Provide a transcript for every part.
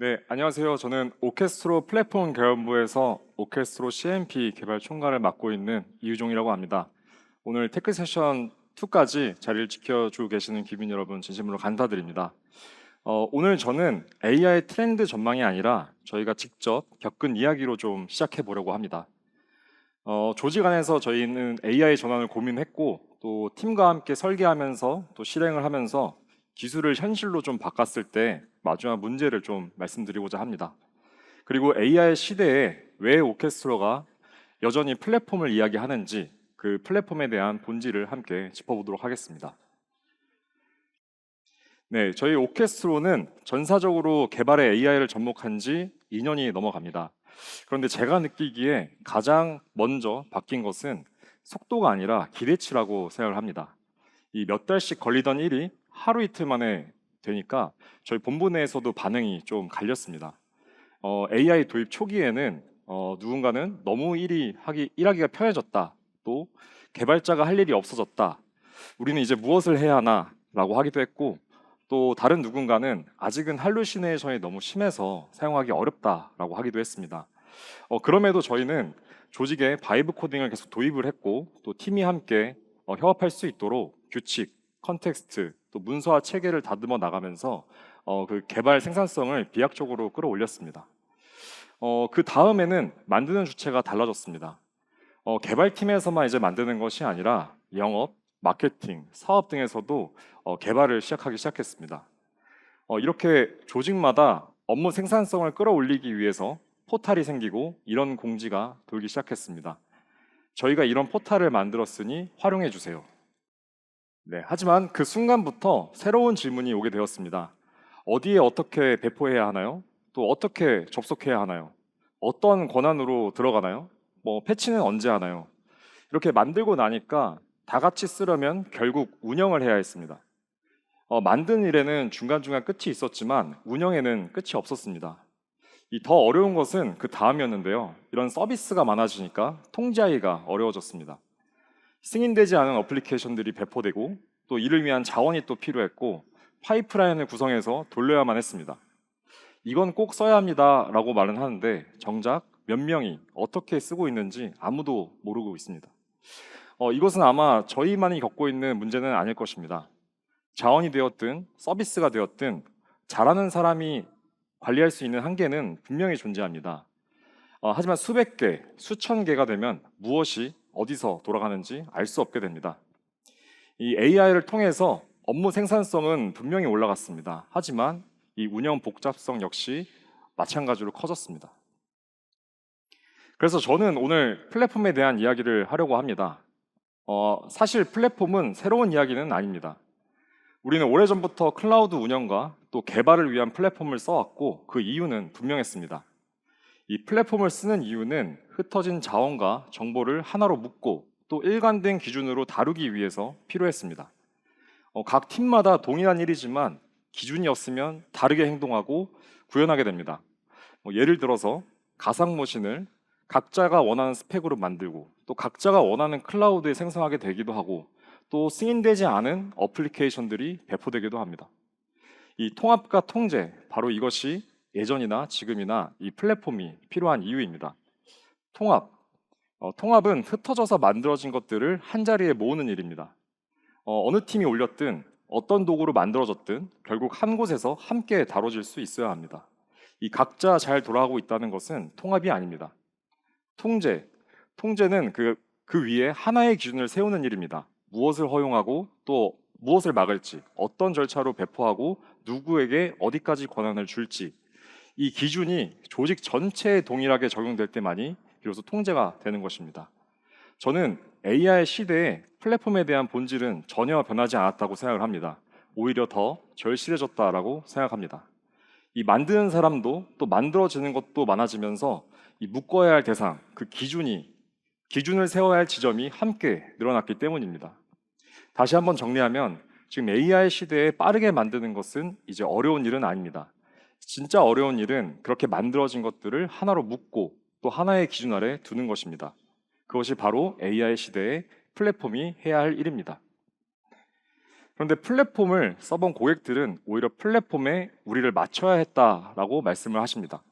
네, 안녕하세요. 저는 오케스트로 플랫폼 개발부에서 오케스트로 CMP 개발 총괄을 맡고 있는 이유종이라고 합니다. 오늘 테크 세션 2까지 자리를 지켜주고 계시는 기빈 여러분 진심으로 감사드립니다. 오늘 저는 AI 트렌드 전망이 아니라 저희가 직접 겪은 이야기로 좀 시작해 보려고 합니다. 조직 안에서 저희는 AI 전환을 고민했고 또 팀과 함께 설계하면서 또 실행을 하면서 기술을 현실로 좀 바꿨을 때 마주한 문제를 좀 말씀드리고자 합니다. 그리고 AI 시대에 왜 오케스트로가 여전히 플랫폼을 이야기하는지 그 플랫폼에 대한 본질을 함께 짚어보도록 하겠습니다. 네, 저희 오케스트로는 전사적으로 개발에 AI를 접목한 지 2년이 넘어갑니다. 그런데 제가 느끼기에 가장 먼저 바뀐 것은 속도가 아니라 기대치라고 생각을 합니다. 이 몇 달씩 걸리던 일이 하루 이틀 만에 되니까 저희 본부 내에서도 반응이 좀 갈렸습니다. AI 도입 초기에는 누군가는 너무 일하기가 편해졌다. 또 개발자가 할 일이 없어졌다. 우리는 이제 무엇을 해야 하나라고 하기도 했고 또 다른 누군가는 아직은 할루시네이션이 너무 심해서 사용하기 어렵다라고 하기도 했습니다. 그럼에도 저희는 조직에 바이브 코딩을 계속 도입을 했고 또 팀이 함께 협업할 수 있도록 규칙, 컨텍스트, 또 문서와 체계를 다듬어 나가면서 그 개발 생산성을 비약적으로 끌어올렸습니다. 그 다음에는 만드는 주체가 달라졌습니다. 개발팀에서만 이제 만드는 것이 아니라 영업, 마케팅, 사업 등에서도 개발을 시작하기 시작했습니다. 이렇게 조직마다 업무 생산성을 끌어올리기 위해서 포탈이 생기고 이런 공지가 돌기 시작했습니다. 저희가 이런 포탈을 만들었으니 활용해 주세요. 네, 하지만 그 순간부터 새로운 질문이 오게 되었습니다. 어디에 어떻게 배포해야 하나요? 또 어떻게 접속해야 하나요? 어떤 권한으로 들어가나요? 뭐 패치는 언제 하나요? 이렇게 만들고 나니까 다 같이 쓰려면 결국 운영을 해야 했습니다. 만든 일에는 중간중간 끝이 있었지만 운영에는 끝이 없었습니다. 이 더 어려운 것은 그 다음이었는데요. 이런 서비스가 많아지니까 통제하기가 어려워졌습니다. 승인되지 않은 어플리케이션들이 배포되고 또 이를 위한 자원이 또 필요했고 파이프라인을 구성해서 돌려야만 했습니다. 이건 꼭 써야 합니다 라고 말은 하는데 정작 몇 명이 어떻게 쓰고 있는지 아무도 모르고 있습니다. 이것은 아마 저희만이 겪고 있는 문제는 아닐 것입니다. 자원이 되었든 서비스가 되었든 잘하는 사람이 관리할 수 있는 한계는 분명히 존재합니다. 하지만 수백 개, 수천 개가 되면 무엇이 어디서 돌아가는지 알 수 없게 됩니다. 이 AI를 통해서 업무 생산성은 분명히 올라갔습니다. 하지만 이 운영 복잡성 역시 마찬가지로 커졌습니다. 그래서 저는 오늘 플랫폼에 대한 이야기를 하려고 합니다. 사실 플랫폼은 새로운 이야기는 아닙니다. 우리는 오래전부터 클라우드 운영과 또 개발을 위한 플랫폼을 써왔고 그 이유는 분명했습니다. 이 플랫폼을 쓰는 이유는 흩어진 자원과 정보를 하나로 묶고 또 일관된 기준으로 다루기 위해서 필요했습니다. 각 팀마다 동일한 일이지만 기준이 없으면 다르게 행동하고 구현하게 됩니다. 예를 들어서 가상머신을 각자가 원하는 스펙으로 만들고 또 각자가 원하는 클라우드에 생성하게 되기도 하고 또 승인되지 않은 어플리케이션들이 배포되기도 합니다. 이 통합과 통제, 바로 이것이 예전이나 지금이나 이 플랫폼이 필요한 이유입니다. 통합은 흩어져서 만들어진 것들을 한자리에 모으는 일입니다. 어느 팀이 올렸든 어떤 도구로 만들어졌든 결국 한 곳에서 함께 다뤄질 수 있어야 합니다. 이 각자 잘 돌아가고 있다는 것은 통합이 아닙니다. 통제는 그 위에 하나의 기준을 세우는 일입니다. 무엇을 허용하고 또 무엇을 막을지, 어떤 절차로 배포하고 누구에게 어디까지 권한을 줄지, 이 기준이 조직 전체에 동일하게 적용될 때만이 비로소 통제가 되는 것입니다. 저는 AI 시대에 플랫폼에 대한 본질은 전혀 변하지 않았다고 생각을 합니다. 오히려 더 절실해졌다라고 생각합니다. 이 만드는 사람도 또 만들어지는 것도 많아지면서 이 묶어야 할 대상, 그 기준을 세워야 할 지점이 함께 늘어났기 때문입니다. 다시 한번 정리하면 지금 AI 시대에 빠르게 만드는 것은 이제 어려운 일은 아닙니다. 진짜 어려운 일은 그렇게 만들어진 것들을 하나로 묶고 또 하나의 기준 아래 두는 것입니다. 그것이 바로 AI 시대의 플랫폼이 해야 할 일입니다. 그런데 플랫폼을 써본 고객들은 오히려 플랫폼에 우리를 맞춰야 했다라고 말씀을 하십니다.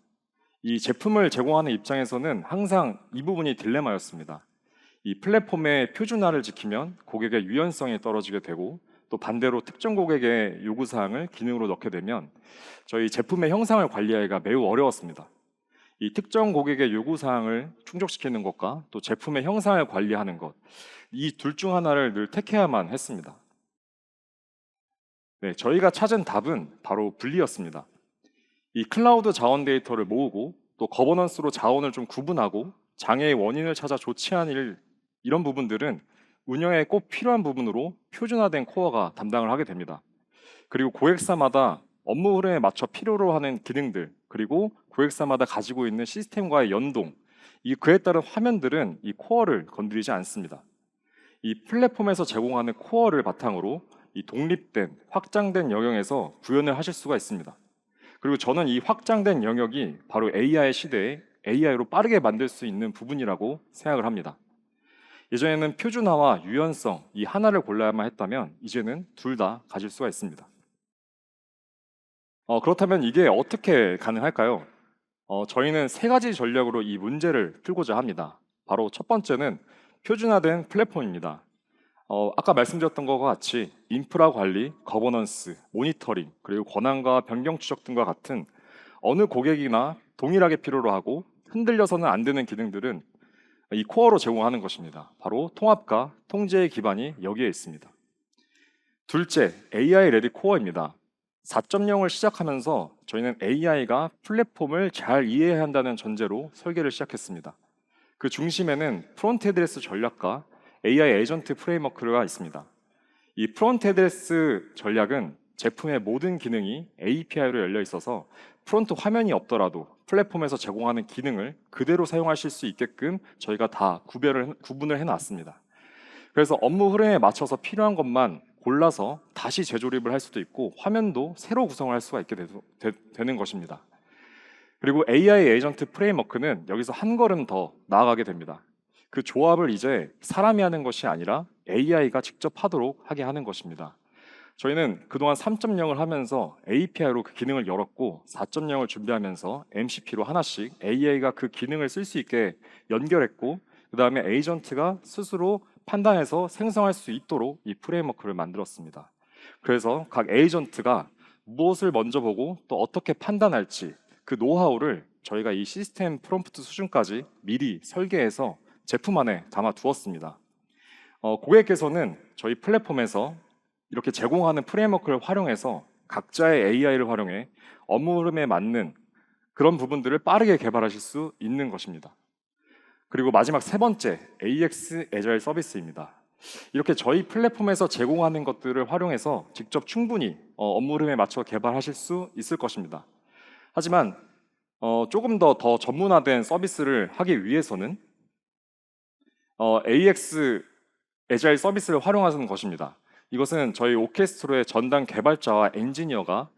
이 제품을 제공하는 입장에서는 항상 이 부분이 딜레마였습니다. 이 플랫폼의 표준화를 지키면 고객의 유연성이 떨어지게 되고, 또 반대로 특정 고객의 요구사항을 기능으로 넣게 되면 저희 제품의 형상을 관리하기가 매우 어려웠습니다. 이 특정 고객의 요구사항을 충족시키는 것과 또 제품의 형상을 관리하는 것, 이 둘 중 하나를 늘 택해야만 했습니다. 네, 저희가 찾은 답은 바로 분리였습니다. 이 클라우드 자원 데이터를 모으고 또 거버넌스로 자원을 좀 구분하고 장애의 원인을 찾아 조치하는 이런 부분들은 운영에 꼭 필요한 부분으로 표준화된 코어가 담당을 하게 됩니다. 그리고 고객사마다 업무 흐름에 맞춰 필요로 하는 기능들, 그리고 고객사마다 가지고 있는 시스템과의 연동, 그에 따른 화면들은 이 코어를 건드리지 않습니다. 이 플랫폼에서 제공하는 코어를 바탕으로 이 독립된, 확장된 영역에서 구현을 하실 수가 있습니다. 그리고 저는 이 확장된 영역이 바로 AI 시대에 AI로 빠르게 만들 수 있는 부분이라고 생각을 합니다. 예전에는 표준화와 유연성 이 하나를 골라야만 했다면 이제는 둘 다 가질 수가 있습니다. 그렇다면 이게 어떻게 가능할까요? 저희는 세 가지 전략으로 이 문제를 풀고자 합니다. 바로 첫 번째는 표준화된 플랫폼입니다. 아까 말씀드렸던 것과 같이 인프라 관리, 거버넌스, 모니터링, 그리고 권한과 변경 추적 등과 같은 어느 고객이나 동일하게 필요로 하고 흔들려서는 안 되는 기능들은 이 코어로 제공하는 것입니다. 바로 통합과 통제의 기반이 여기에 있습니다. 둘째, AI 레디 코어입니다. 4.0을 시작하면서 저희는 AI가 플랫폼을 잘 이해해야 한다는 전제로 설계를 시작했습니다. 그 중심에는 프론트 애드레스 전략과 AI 에이전트 프레임워크가 있습니다. 이 프론트 애드레스 전략은 제품의 모든 기능이 API로 열려 있어서 프론트 화면이 없더라도 플랫폼에서 제공하는 기능을 그대로 사용하실 수 있게끔 저희가 다 구분을 해놨습니다. 그래서 업무 흐름에 맞춰서 필요한 것만 골라서 다시 재조립을 할 수도 있고 화면도 새로 구성을 할 수가 있게 되는 것입니다. 그리고 AI 에이전트 프레임워크는 여기서 한 걸음 더 나아가게 됩니다. 그 조합을 이제 사람이 하는 것이 아니라 AI가 직접 하도록 하게 하는 것입니다. 저희는 그동안 3.0을 하면서 API로 그 기능을 열었고 4.0을 준비하면서 MCP로 하나씩 AI가 그 기능을 쓸 수 있게 연결했고, 그 다음에 에이전트가 스스로 판단해서 생성할 수 있도록 이 프레임워크를 만들었습니다. 그래서 각 에이전트가 무엇을 먼저 보고 또 어떻게 판단할지 그 노하우를 저희가 이 시스템 프롬프트 수준까지 미리 설계해서 제품 안에 담아 두었습니다. 고객께서는 저희 플랫폼에서 이렇게 제공하는 프레임워크를 활용해서 각자의 AI를 활용해 업무 흐름에 맞는 그런 부분들을 빠르게 개발하실 수 있는 것입니다. 그리고 마지막 세 번째, AX 애자일 서비스입니다. 이렇게 저희 플랫폼에서 제공하는 것들을 활용해서 직접 충분히 업무 흐름에 맞춰 개발하실 수 있을 것입니다. 하지만 조금 더 전문화된 서비스를 하기 위해서는 AX 애자일 서비스를 활용하는 것입니다. 이것은 저희 오케스트로의 전담 개발자와 엔지니어가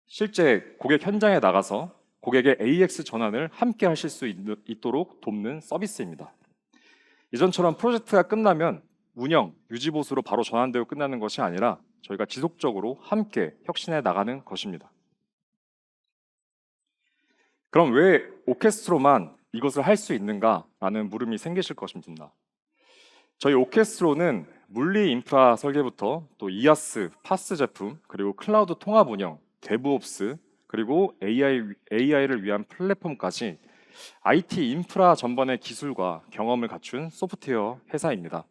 실제 고객 현장에 나가서 고객의 AX 전환을 함께 하실 수 있도록 돕는 서비스입니다. 예전처럼 프로젝트가 끝나면 운영, 유지 보수로 바로 전환되고 끝나는 것이 아니라 저희가 지속적으로 함께 혁신해 나가는 것입니다. 그럼 왜 오케스트로만 이것을 할 수 있는가라는 물음이 생기실 것입니다. 저희 오케스트로는 물리 인프라 설계부터 또 이아스, 파스 제품, 그리고 클라우드 통합 운영, 데브옵스, 그리고 AI를 위한 플랫폼까지 IT 인프라 전반의 기술과 경험을 갖춘 소프트웨어 회사입니다.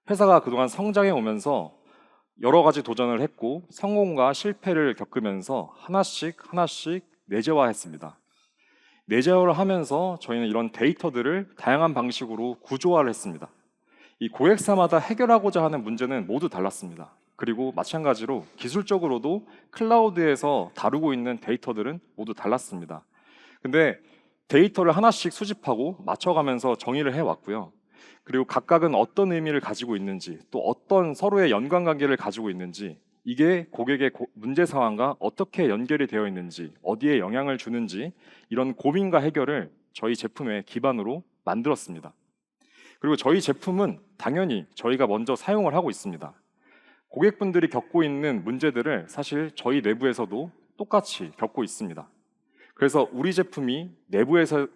회사가 그동안 성장해 오면서 여러 가지 도전을 했고 성공과 실패를 겪으면서 하나씩 내재화했습니다. 내재화를 하면서 저희는 이런 데이터들을 다양한 방식으로 구조화를 했습니다. 이 고객사마다 해결하고자 하는 문제는 모두 달랐습니다. 그리고 마찬가지로 기술적으로도 클라우드에서 다루고 있는 데이터들은 모두 달랐습니다. 근데 데이터를 하나씩 수집하고 맞춰가면서 정의를 해왔고요. 그리고 각각은 어떤 의미를 가지고 있는지, 또 어떤 서로의 연관관계를 가지고 있는지, 이게 고객의 문제 상황과 어떻게 연결이 되어 있는지, 어디에 영향을 주는지, 이런 고민과 해결을 저희 제품의 기반으로 만들었습니다. 그리고 저희 제품은 당연히 저희가 먼저 사용을 하고 있습니다. 고객분들이 겪고 있는 문제들을 사실 저희 내부에서도 똑같이 겪고 있습니다. 그래서 우리 제품이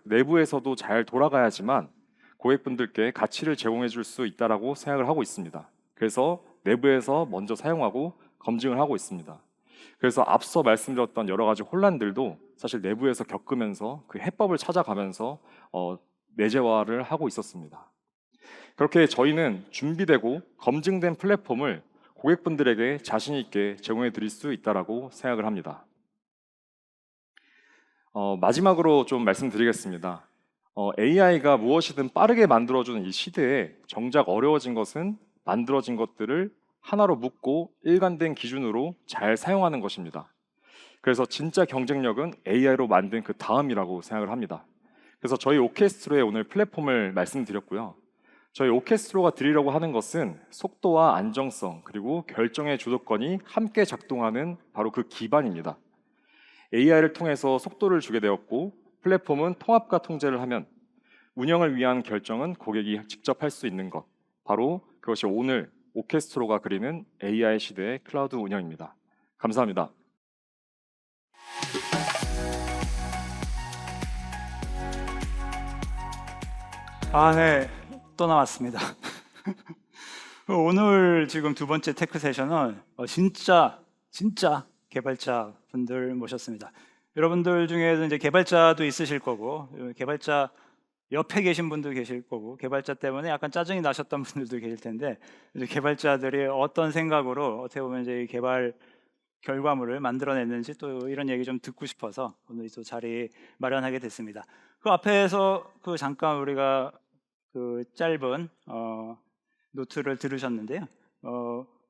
내부에서도 잘 돌아가야지만 고객분들께 가치를 제공해 줄 수 있다라고 생각을 하고 있습니다. 그래서 내부에서 먼저 사용하고 검증을 하고 있습니다. 그래서 앞서 말씀드렸던 여러 가지 혼란들도 사실 내부에서 겪으면서 그 해법을 찾아가면서 내재화를 하고 있었습니다. 그렇게 저희는 준비되고 검증된 플랫폼을 고객분들에게 자신 있게 제공해 드릴 수 있다라고 생각을 합니다. 마지막으로 좀 말씀드리겠습니다. AI가 무엇이든 빠르게 만들어주는 이 시대에 정작 어려워진 것은 만들어진 것들을 하나로 묶고 일관된 기준으로 잘 사용하는 것입니다. 그래서 진짜 경쟁력은 AI로 만든 그 다음이라고 생각을 합니다. 그래서 저희 오케스트로의 오늘 플랫폼을 말씀드렸고요. 저희 오케스트로가 드리려고 하는 것은 속도와 안정성 그리고 결정의 주도권이 함께 작동하는 바로 그 기반입니다. AI를 통해서 속도를 주게 되었고 플랫폼은 통합과 통제를 하면 운영을 위한 결정은 고객이 직접 할 수 있는 것, 바로 그것이 오늘 오케스트로가 그리는 AI 시대의 클라우드 운영입니다. 감사합니다. 네. 또 나왔습니다. 오늘 지금 두 번째 테크 세션은 진짜 개발자 분들 모셨습니다. 여러분들 중에도 이제 개발자도 있으실 거고, 개발자 옆에 계신 분도 계실 거고, 개발자 때문에 약간 짜증이 나셨던 분들도 계실 텐데, 이제 개발자들이 어떤 생각으로 어떻게 보면 이제 이 개발 결과물을 만들어냈는지 또 이런 얘기 좀 듣고 싶어서 오늘 또 자리 마련하게 됐습니다. 그 앞에서 그 잠깐 우리가 그 짧은 노트를 들으셨는데요.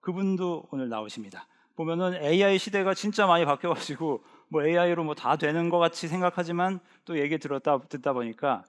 그분도 오늘 나오십니다. 보면은 AI 시대가 진짜 많이 바뀌어가지고 뭐 AI로 뭐 다 되는 것 같이 생각하지만 또 얘기 듣다 보니까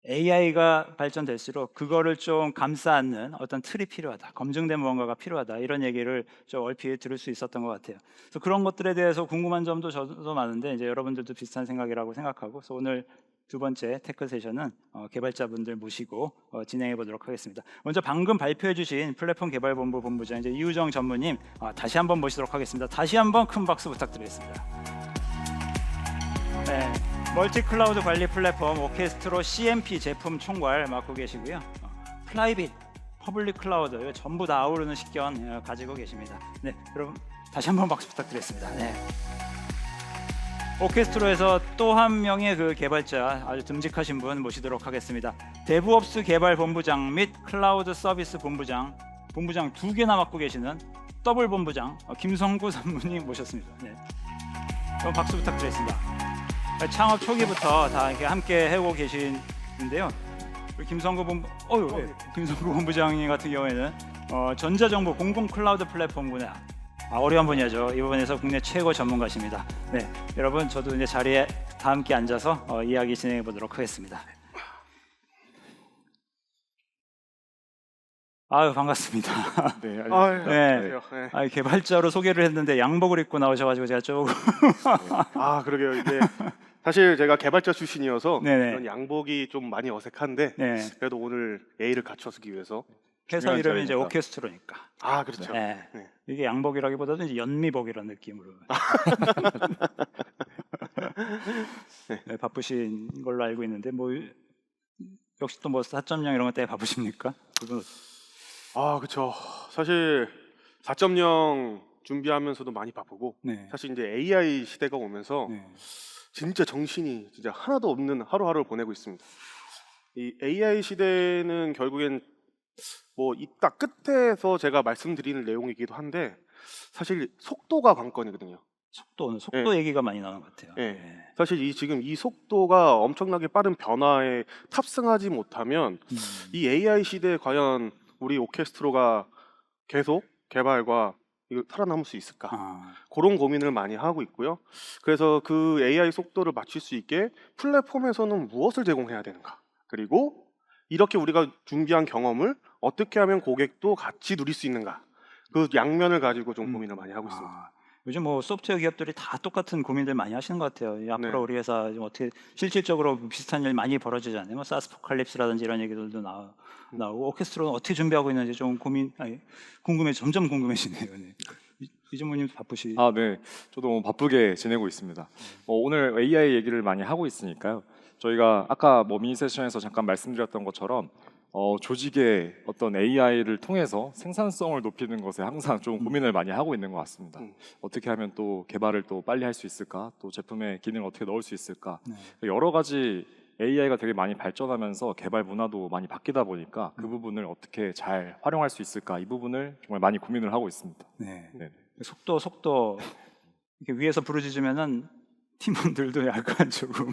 AI가 발전될수록 그거를 좀 감싸 안는 어떤 틀이 필요하다, 검증된 무언가가 필요하다, 이런 얘기를 좀 얼핏 들을 수 있었던 것 같아요. 그래서 그런 것들에 대해서 궁금한 점도 저도 많은데 이제 여러분들도 비슷한 생각이라고 생각하고, 그래서 오늘 두 번째 테크 세션은 개발자분들 모시고 진행해 보도록 하겠습니다. 먼저 방금 발표해 주신 플랫폼 개발본부 본부장 이제 이우정 전무님 다시 한번 모시도록 하겠습니다. 다시 한번 큰 박수 부탁드리겠습니다. 네, 멀티 클라우드 관리 플랫폼 오케스트로 CMP 제품 총괄 맡고 계시고요. 프라이빗, 퍼블릭 클라우드 전부 다 아우르는 식견 가지고 계십니다. 네, 여러분 다시 한번 박수 부탁드리겠습니다. 네. 오케스트로에서 또 한 명의 그 개발자 아주 듬직하신 분 모시도록 하겠습니다. 데브옵스 개발 본부장 및 클라우드 서비스 본부장 두 개나 맡고 계시는 더블 본부장 김성구 전무님 모셨습니다. 네. 그럼 박수 부탁드리겠습니다. 창업 초기부터 다 이렇게 함께 해오고 계시는데요. 김성구 본부장님 같은 경우에는 전자정보 공공 클라우드 플랫폼 분야 어려운 분야죠. 이 부분에서 국내 최고 전문가십니다. 네, 여러분 저도 이제 자리에 다 함께 앉아서 이야기 진행해 보도록 하겠습니다. 아유 반갑습니다. 네, 네. 네. 개발자로 소개를 했는데 양복을 입고 나오셔가지고 제가 조금 그러게요. 이게 사실 제가 개발자 출신이어서 네네. 그런 양복이 좀 많이 어색한데 네. 그래도 오늘 예의를 갖춰서기 위해서 회사 이름이 자리니까. 이제 오케스트로니까. 그렇죠. 네. 네. 이게 양복이라기보다는 이제 연미복이라는 느낌으로. 네, 바쁘신 걸로 알고 있는데 뭐 역시 또 뭐 4.0 이런 것 때문에 바쁘십니까? 그건 그렇죠. 사실 4.0 준비하면서도 많이 바쁘고 네. 사실 이제 AI 시대가 오면서 네. 진짜 정신이 진짜 하나도 없는 하루하루를 보내고 있습니다. 이 AI 시대는 결국엔 뭐 이따 끝에서 제가 말씀드리는 내용이기도 한데 사실 속도가 관건이거든요. 속도 네. 얘기가 많이 나오는 것 같아요. 네. 네. 사실 지금 이 속도가 엄청나게 빠른 변화에 탑승하지 못하면 이 AI 시대에 과연 우리 오케스트로가 계속 개발과 이거 살아남을 수 있을까? 그런 고민을 많이 하고 있고요. 그래서 그 AI 속도를 맞출 수 있게 플랫폼에서는 무엇을 제공해야 되는가? 그리고 이렇게 우리가 준비한 경험을 어떻게 하면 고객도 같이 누릴 수 있는가? 그 양면을 가지고 좀 고민을 많이 하고 있습니다. 요즘 뭐 소프트웨어 기업들이 다 똑같은 고민들 많이 하시는 것 같아요. 이 앞으로 네. 우리 회사 좀 어떻게 실질적으로 비슷한 일 많이 벌어지잖아요. 뭐 사스포칼립스라든지 이런 얘기들도 나오고 오케스트라는 어떻게 준비하고 있는지 좀 점점 궁금해지네요. 네. 이준모님 바쁘시. 아, 네. 저도 바쁘게 지내고 있습니다. 오늘 AI 얘기를 많이 하고 있으니까요. 저희가 아까 미니 세션에서 잠깐 말씀드렸던 것처럼 조직의 어떤 AI를 통해서 생산성을 높이는 것에 항상 좀 고민을 많이 하고 있는 것 같습니다. 음. 어떻게 하면 또 개발을 또 빨리 할 수 있을까? 또 제품에 기능을 어떻게 넣을 수 있을까? 네. 여러 가지 AI가 되게 많이 발전하면서 개발 문화도 많이 바뀌다 보니까 그 부분을 어떻게 잘 활용할 수 있을까? 이 부분을 정말 많이 고민을 하고 있습니다. 네. 네. 속도 이렇게 위에서 부르짖으면은 팀원들도 약간 조금.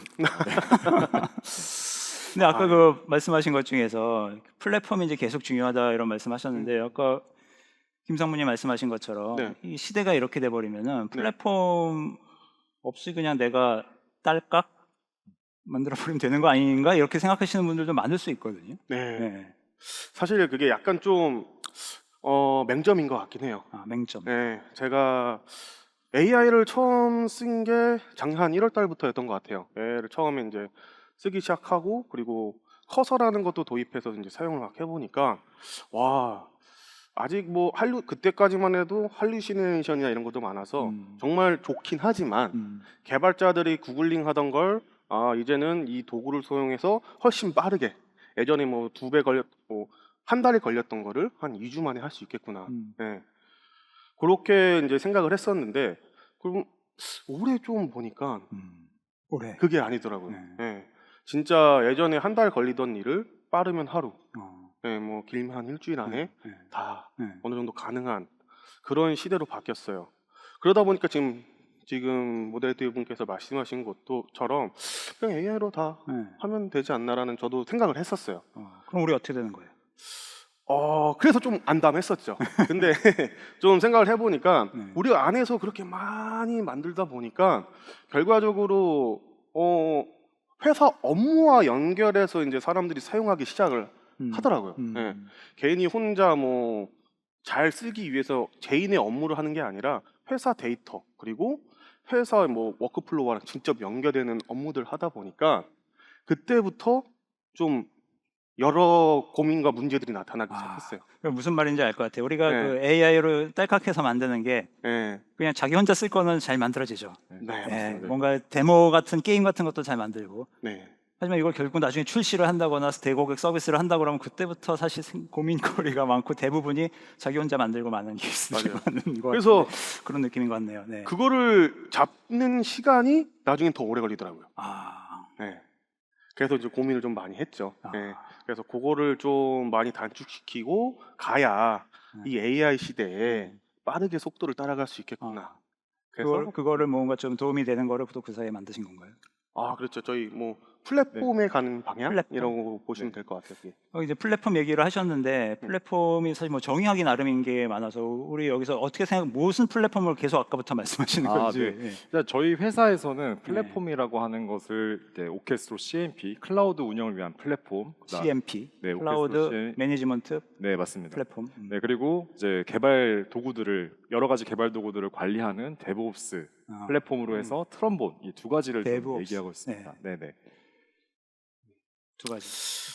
근데 아까 그 말씀하신 것 중에서 플랫폼이 이제 계속 중요하다 이런 말씀하셨는데 아까 김상무님 말씀하신 것처럼 네. 이 시대가 이렇게 돼 버리면은 플랫폼 없이 그냥 내가 딸깍 만들어 버리면 되는 거 아닌가 이렇게 생각하시는 분들도 많을 수 있거든요. 네. 네. 사실 그게 약간 좀 맹점인 것 같긴 해요. 맹점. 네, 제가 AI를 처음 쓴 게 작년 한 1월 달부터였던 것 같아요. AI를 처음에 이제 쓰기 시작하고 그리고 커서라는 것도 도입해서 이제 사용을 막 해보니까 와 아직 뭐 그때까지만 해도 할루시네이션이나 이런 것도 많아서 정말 좋긴 하지만 개발자들이 구글링 하던 걸 이제는 이 도구를 사용해서 훨씬 빠르게 예전에 뭐 2배 한 달이 걸렸던 거를 한 2주 만에 할 수 있겠구나. 네. 그렇게 이제 생각을 했었는데 그럼 올해 좀 보니까 올해. 그게 아니더라고요. 네. 네. 진짜 예전에 한 달 걸리던 일을 빠르면 하루, 어. 네, 뭐 길면 한 일주일 안에 네. 다 네. 어느 정도 가능한 그런 시대로 바뀌었어요. 그러다 보니까 지금 모델트 분께서 말씀하신 것도처럼 그냥 AI로 다 네. 하면 되지 않나라는 저도 생각을 했었어요. 그럼 우리 어떻게 되는 거예요? 그래서 좀 안담했었죠. 근데 좀 생각을 해보니까 네. 우리 안에서 그렇게 많이 만들다 보니까 결과적으로 회사 업무와 연결해서 이제 사람들이 사용하기 시작을 하더라고요. 예. 개인이 혼자 뭐 잘 쓰기 위해서 개인의 업무를 하는 게 아니라 회사 데이터 그리고 회사 뭐 워크플로우랑 직접 연결되는 업무들 하다 보니까 그때부터 좀 여러 고민과 문제들이 나타나기 시작했어요. 그럼 무슨 말인지 알 것 같아요. 우리가 네. 그 AI로 딸깍해서 만드는 게 네, 그냥 자기 혼자 쓸 거는 잘 만들어지죠. 네, 예, 맞습니다. 뭔가 데모 같은 게임 같은 것도 잘 만들고. 네, 하지만 이걸 결국 나중에 출시를 한다거나 대고객 서비스를 한다고 그러면 그때부터 사실 고민거리가 많고 대부분이 자기 혼자 만들고 많은 게 맞아요. 많은 거 그래서 그런 느낌인 것 같네요. 네. 그거를 잡는 시간이 나중엔 더 오래 걸리더라고요. 네. 그래서 이제 고민을 좀 많이 했죠. 네. 그래서 그거를 좀 많이 단축시키고 가야 이 AI 시대에 빠르게 속도를 따라갈 수 있겠구나. 그래서 그거를 뭔가 좀 도움이 되는 거를 또 그 사이에 만드신 건가요? 그렇죠. 저희 뭐 플랫폼에 가는 방향이라고 보시면 네. 될 것 같아요. 그게. 이제 플랫폼 얘기를 하셨는데 플랫폼이 사실 뭐 정의하기 나름인 게 많아서 우리 여기서 어떻게 무슨 플랫폼을 계속 아까부터 말씀하시는 건지. 네. 예. 일단 저희 회사에서는 플랫폼이라고 하는 것을 이제 오케스트로 CMP, 클라우드 운영을 위한 플랫폼, CMP, 네, 클라우드 오케스트로 매니지먼트 네, 맞습니다. 플랫폼. 네, 그리고 이제 개발 도구들을 여러 가지 개발 도구들을 관리하는 데브옵스 플랫폼으로 해서 트럼본 이 두 가지를 좀 데브옵스. 얘기하고 있습니다. 네, 네. 두 가지.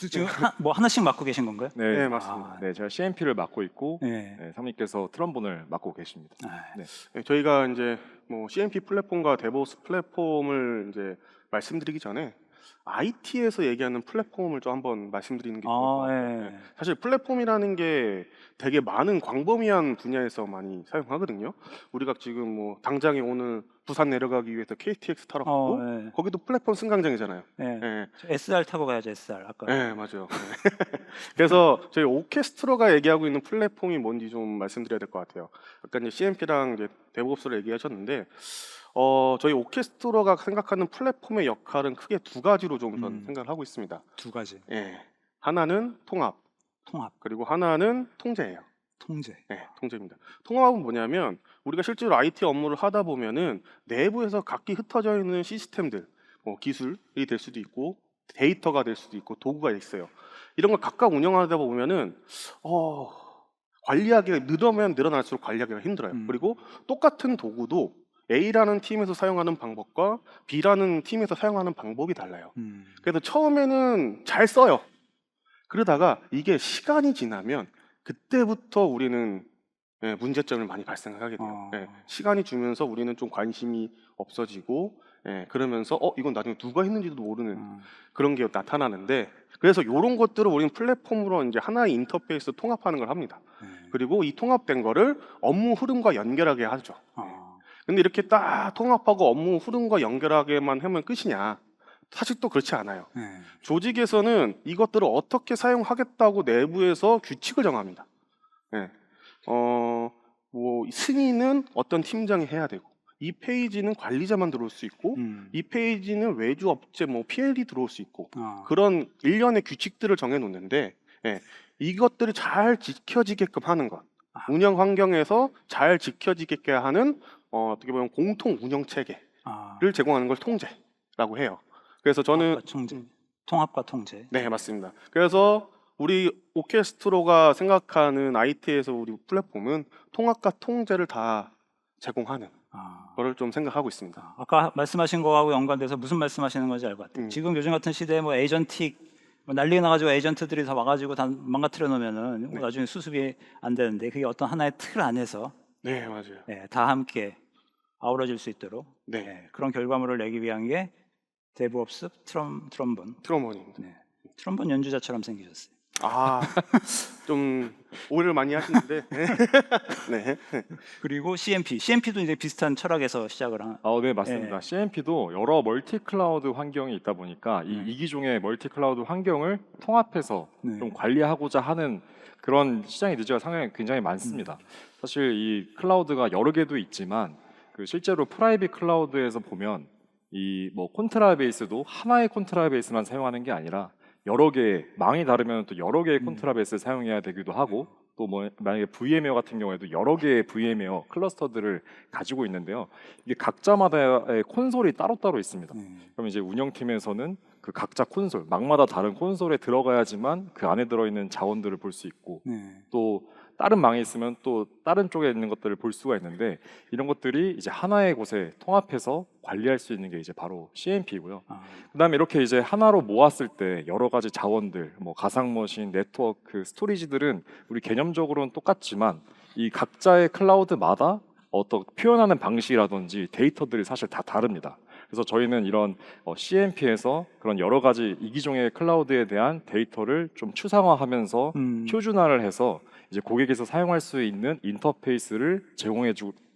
지금 뭐 하나씩 맡고 계신 건가요? 네, 맞습니다. 네, 제가 CMP를 맡고 있고 네. 네, 사모님께서 트럼본을 맡고 계십니다. 네. 네, 저희가 이제 뭐 CMP 플랫폼과 데브옵스 플랫폼을 이제 말씀드리기 전에 IT에서 얘기하는 플랫폼을 좀 한번 말씀드리는 게 좋을 것 같아요. 네. 사실 플랫폼이라는 게 되게 많은 광범위한 분야에서 많이 사용하거든요. 우리가 지금 뭐 당장에 오늘 부산 내려가기 위해서 KTX 타러 가고 네. 거기도 플랫폼 승강장이잖아요. 네. 네. SR 타고 가야죠, SR. 아까. 네, 맞아요. 네. 그래서 저희 오케스트로가 얘기하고 있는 플랫폼이 뭔지 좀 말씀드려야 될 것 같아요. 아까 이제 CMP랑 이제 데브옵스를 얘기하셨는데, 저희 오케스트로가 생각하는 플랫폼의 역할은 크게 두 가지로 좀 저는 생각을 하고 있습니다. 두 가지. 예, 하나는 통합, 그리고 하나는 통제예요. 통제. 네, 통제입니다. 통합은 뭐냐면 우리가 실제로 IT 업무를 하다 보면은 내부에서 각기 흩어져 있는 시스템들, 뭐 기술이 될 수도 있고 데이터가 될 수도 있고 도구가 있어요. 이런 걸 각각 운영하다 보면은 관리하기가 늘어면 늘어날수록 관리하기가 힘들어요. 그리고 똑같은 도구도 A라는 팀에서 사용하는 방법과 B라는 팀에서 사용하는 방법이 달라요. 그래서 처음에는 잘 써요. 그러다가 이게 시간이 지나면 그때부터 우리는 문제점을 많이 발생하게 돼요. 시간이 주면서 우리는 좀 관심이 없어지고 그러면서 이건 나중에 누가 했는지도 모르는 그런 게 나타나는데, 그래서 이런 것들을 우리는 플랫폼으로 이제 하나의 인터페이스 통합하는 걸 합니다. 그리고 이 통합된 거를 업무 흐름과 연결하게 하죠. 근데 이렇게 딱 통합하고 업무 흐름과 연결하게만 하면 끝이냐? 사실 또 그렇지 않아요. 조직에서는 이것들을 어떻게 사용하겠다고 내부에서 규칙을 정합니다. 뭐 승인은 어떤 팀장이 해야 되고, 이 페이지는 관리자만 들어올 수 있고, 이 페이지는 외주 업체 뭐 PL이 들어올 수 있고, 그런 일련의 규칙들을 정해 놓는데, 이것들을 잘 지켜지게끔 하는 것, 운영 환경에서 잘 지켜지게 하는 어떻게 보면 공통 운영 체계를 제공하는 걸 통제라고 해요. 그래서 저는 통합과 통제. 네, 맞습니다. 그래서 우리 오케스트로가 생각하는 IT에서 우리 플랫폼은 통합과 통제를 다 제공하는 거를 좀 생각하고 있습니다. 아까 말씀하신 거하고 연관돼서 무슨 말씀하시는 건지 알 것 같아요. 지금 요즘 같은 시대에 뭐 에이전틱 난리 나가지고 에이전트들이 다 와가지고 다 망가뜨려 놓으면은 나중에 수습이 안 되는데, 그게 어떤 하나의 틀 안에서 네, 맞아요. 다 함께 아우러질 수 있도록 그런 결과물을 내기 위한 게 데브옵스 트럼본. 트럼본입니다. 트럼본 연주자처럼 생기셨어요. 좀 오해를 많이 하시는데. 네. 그리고 CMP도 이제 비슷한 철학에서 시작을 한. 네, 맞습니다. CMP도 여러 멀티 클라우드 환경이 있다 보니까 이 이기종의 멀티 클라우드 환경을 통합해서 좀 관리하고자 하는 그런 시장의 니즈가 상당히 굉장히 많습니다. 사실 이 클라우드가 여러 개도 있지만 실제로 프라이빗 클라우드에서 보면 이 뭐 콘트라 베이스도 하나의 콘트라 베이스만 사용하는 게 아니라 여러 개의 망이 다르면 또 여러 개의 콘트라 베이스를 사용해야 되기도 하고, 또 뭐 만약에 VM웨어 같은 경우에도 여러 개의 VM웨어 클러스터들을 가지고 있는데요. 이게 각자마다의 콘솔이 따로따로 있습니다. 그럼 이제 운영팀에서는 그 각자 콘솔, 망마다 다른 콘솔에 들어가야지만 그 안에 들어있는 자원들을 볼 수 있고, 또 다른 망에 있으면 또 다른 쪽에 있는 것들을 볼 수가 있는데, 이런 것들이 이제 하나의 곳에 통합해서 관리할 수 있는 게 이제 바로 CMP고요. 그다음에 이렇게 이제 하나로 모았을 때 여러 가지 자원들, 뭐 가상 머신, 네트워크, 스토리지들은 우리 개념적으로는 똑같지만 이 각자의 클라우드마다 어떤 표현하는 방식이라든지 데이터들이 사실 다 다릅니다. 그래서 저희는 이런 CMP에서 그런 여러 가지 이기종의 클라우드에 대한 데이터를 좀 추상화하면서 표준화를 해서 이제 고객에서 사용할 수 있는 인터페이스를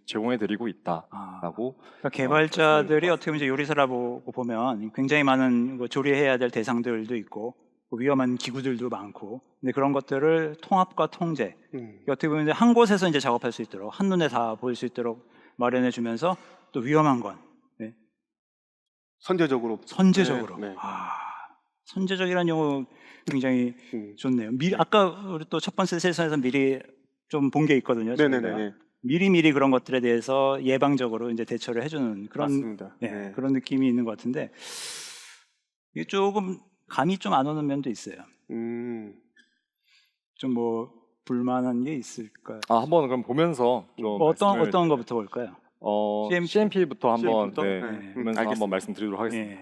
제공해드리고 있다라고. 그러니까 개발자들이 어떻게 보면 이제 요리사라고 보면 굉장히 많은 조리해야 될 대상들도 있고 위험한 기구들도 많고, 근데 그런 것들을 통합과 통제, 어떻게 보면 이제 한 곳에서 이제 작업할 수 있도록 한눈에 다 보일 수 있도록 마련해주면서, 또 위험한 건 선제적으로. 선제적이라는 용어 굉장히 좋네요. 아까 우리 또 첫 번째 세션에서 미리 좀 본 게 있거든요. 네네네. 미리미리 그런 것들에 대해서 예방적으로 이제 대처를 해주는 그런 맞습니다. 그런 느낌이 있는 것 같은데, 이게 조금 감이 좀 안 오는 면도 있어요. 좀 뭐 불만한 게 있을까요? 한번 그럼 보면서 좀 어떤 거부터 볼까요? CMP부터 한번 CMP 부터? 보면서 한번 말씀드리도록 하겠습니다.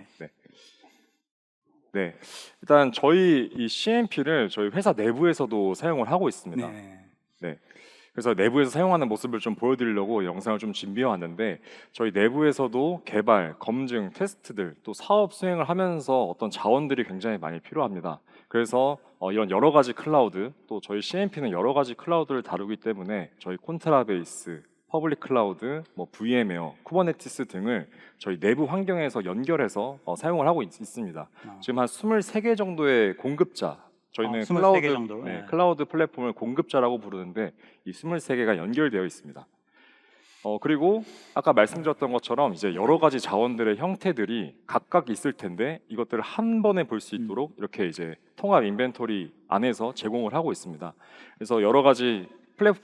네, 일단 저희 이 CMP를 저희 회사 내부에서도 사용을 하고 있습니다. 그래서 내부에서 사용하는 모습을 좀 보여드리려고 영상을 좀 준비해 왔는데, 저희 내부에서도 개발, 검증, 테스트들, 또 사업 수행을 하면서 어떤 자원들이 굉장히 많이 필요합니다. 그래서 이런 여러 가지 클라우드, 또 저희 CMP는 여러 가지 클라우드를 다루기 때문에 저희 콘트라베이스, 퍼블릭 클라우드, 뭐 VM웨어, 쿠버네티스 등을 저희 내부 환경에서 연결해서 사용을 하고 있습니다. 지금 한 23개 정도의 공급자, 저희는 23개 정도. 클라우드 플랫폼을 공급자라고 부르는데 이 23개가 연결되어 있습니다. 그리고 아까 말씀드렸던 것처럼 이제 여러 가지 자원들의 형태들이 각각 있을 텐데, 이것들을 한 번에 볼 수 있도록 이렇게 이제 통합 인벤토리 안에서 제공을 하고 있습니다. 그래서 여러 가지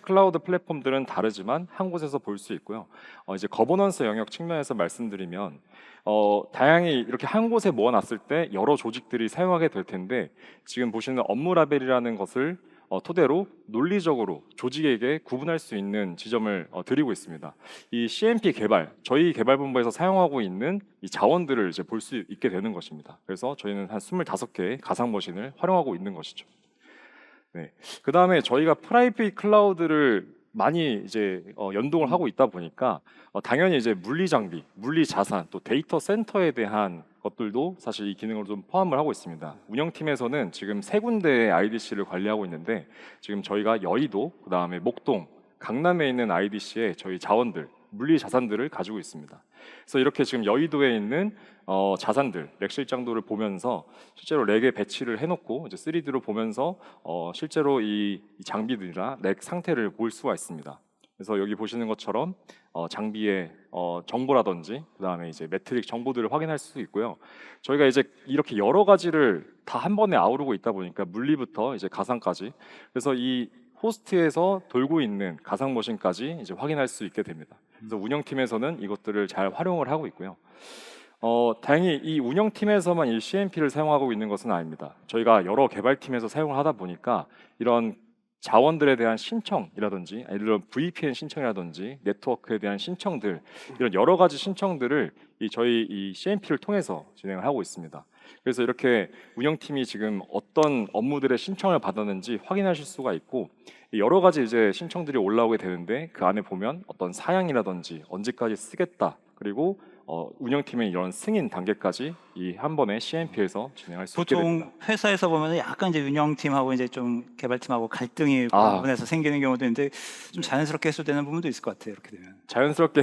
클라우드 플랫폼들은 다르지만 한 곳에서 볼 수 있고요. 이제 거버넌스 영역 측면에서 말씀드리면 다양히 이렇게 한 곳에 모아놨을 때 여러 조직들이 사용하게 될 텐데, 지금 보시는 업무 라벨이라는 것을 토대로 논리적으로 조직에게 구분할 수 있는 지점을 드리고 있습니다. 이 CMP 개발, 저희 개발본부에서 사용하고 있는 이 자원들을 이제 볼 수 있게 되는 것입니다. 그래서 저희는 한 25개의 가상 머신을 활용하고 있는 것이죠. 네. 그 다음에 저희가 프라이빗 클라우드를 많이 이제 연동을 하고 있다 보니까 당연히 이제 물리 장비, 물리 자산, 또 데이터 센터에 대한 것들도 사실 이 기능을 좀 포함을 하고 있습니다. 운영팀에서는 지금 3군데의 IDC를 관리하고 있는데 지금 저희가 여의도, 그 다음에 목동, 강남에 있는 IDC에 저희 자원들, 물리 자산들을 가지고 있습니다. 그래서 이렇게 지금 여의도에 있는 자산들, 렉 실장도를 보면서 실제로 렉에 배치를 해놓고 이제 3D로 보면서 실제로 이 장비들이나 렉 상태를 볼 수가 있습니다. 그래서 여기 보시는 것처럼 장비의 정보라든지 그다음에 이제 매트릭 정보들을 확인할 수 있고요. 저희가 이제 이렇게 여러 가지를 다 한 번에 아우르고 있다 보니까 물리부터 이제 가상까지, 그래서 이 호스트에서 돌고 있는 가상 머신까지 이제 확인할 수 있게 됩니다. 그래서 운영팀에서는 이것들을 잘 활용을 하고 있고요. 다행히 이 운영팀에서만 이 CMP를 사용하고 있는 것은 아닙니다. 저희가 여러 개발팀에서 사용을 하다 보니까 이런 자원들에 대한 신청이라든지 이런 VPN 신청이라든지 네트워크에 대한 신청들, 이런 여러 가지 신청들을 저희 이 CMP를 통해서 진행을 하고 있습니다. 그래서 이렇게 운영팀이 지금 어떤 업무들의 신청을 받았는지 확인하실 수가 있고, 여러 가지 이제 신청들이 올라오게 되는데 그 안에 보면 어떤 사양이라든지 언제까지 쓰겠다, 그리고 운영팀의 이런 승인 단계까지 이 한 번에 CMP에서 진행할 수 있게 됩니다. 보통 회사에서 보면 약간 이제 운영팀하고 이제 좀 개발팀하고 갈등이 그 아. 부분에서 생기는 경우도 있는데 좀 자연스럽게 해소되는 부분도 있을 것 같아요. 이렇게 되면. 자연스럽게